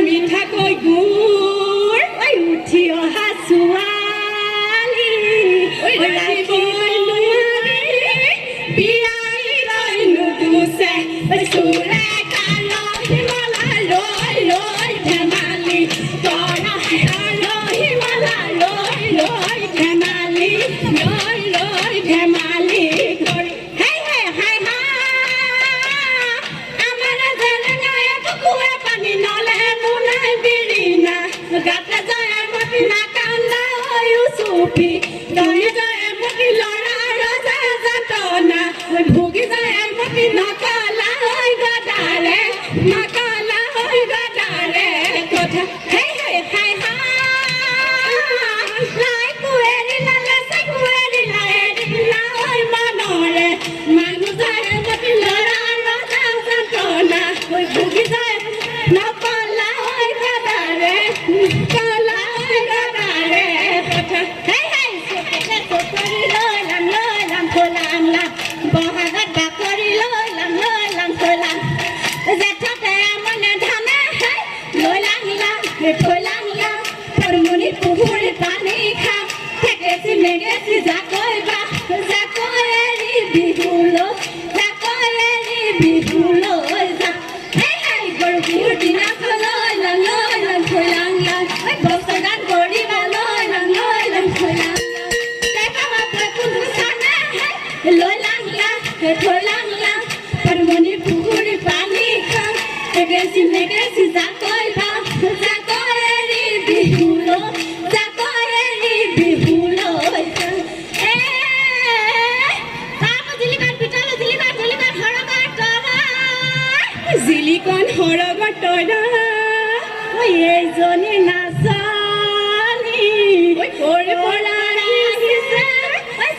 মিঠাকৈ গুড় উঠি অহা ছোৱালী একমতি লৰা ৰজা যাতনা ভুগি যায় একমতি নকলা হৈ গদাৰে নকলা হৈ গদাৰে কথা হে হে হাই হাই কুৱেৰি লালে কুৱেৰি লালে মনৰে মানুহ যায় একমতি লৰা ৰজা যাতনা ভুগি যায় নকলা হৈ গদাৰে কলা হৈ গদাৰে কথা বহাগত বাকৰি লৈ লাম জেঠতে মনে ধানে লৈ লাঙিলাম পৰমণি পুখুৰী পানী খাম থেকেচি মেগেচি জাকৈবা জাকৈৰি বিহু লৈ যাম গৰু বিহুৰ দিনাখনলৈ লাম থৈ লাঙিলাম বস্ত্ৰ দান কৰিব লৈ লাম থৈ লাঙিলাম লৈ লাঙিলাম পৰমণি পুখুৰী পানী খাম থেকেচি মেগেচি জাকৈবা জাকৈৰি বিহু লৈ যাম জিলিকন সৰগৰ তৰা এইজনী নাচনী ক'ৰে পৰা আহিছে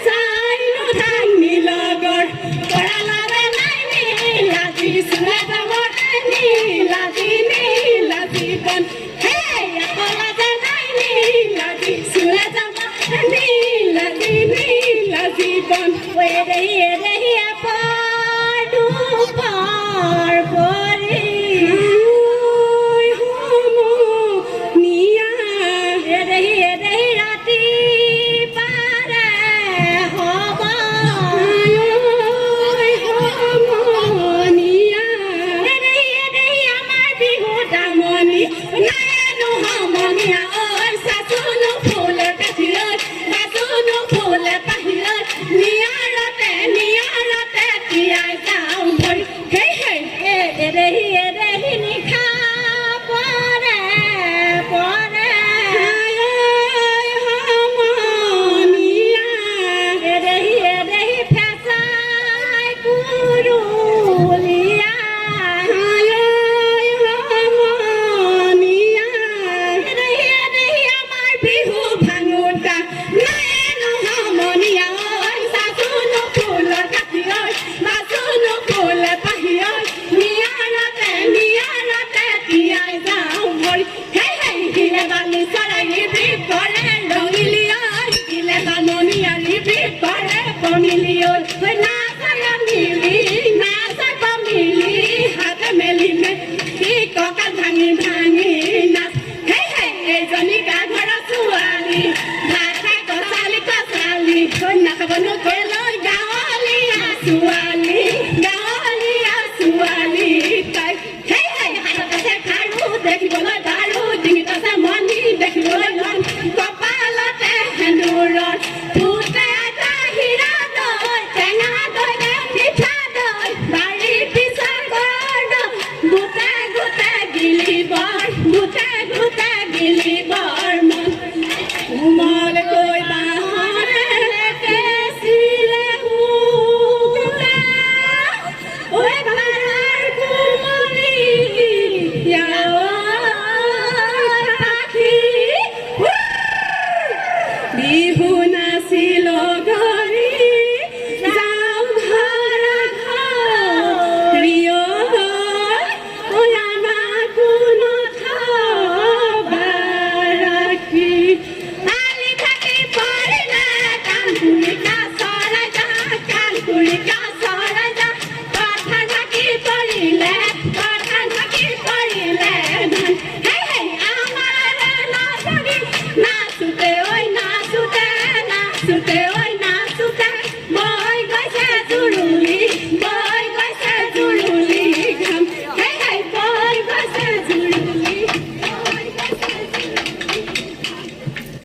চাইনো ধানি লগৰ কৰা লাগে নাই নীলাজী চুলে যাবৰ নীলাজী বন হে অকলা যে নাই নীলাজী চুলে যাব নীলাজী বন এৰেহি পাৰ পৰি এৰেহি ৰাতি পাৰে হ'ব এৰেহি আমাৰ বিহু দামনি নাইনো সমনীয়া ঐ চাচোনো ফুলে কাঠিলৈ নিয়াৰতে তিয়াই যাওঁ ভৰি এৰেহি নিশা পৰে সমনীয়া এৰেহি ফেঁচাই কুৰুলীয়া সমনীয়া এৰেহি আমাৰ বিহু ভাঙোতা নাইনো সমনীয়া চাচোনো ফুলৰ কাঠিলৈ নিয়াৰতে তিয়াই যাওঁ ভৰি হিলে বালি চৰাইলি বিপৰে ৰঙিলিয়ৈ হিলে বামনিয়ালি বিপৰে পমিলিয়ৈ নাচাব মিলি হাত মেলি কঁকাল ভাঙি নাচ এইজনী গাঘৰৰ ছোৱালী ভাত খাই কচালি নাখাবনো কেলৈ গাঁৱলীয়া ছোৱালী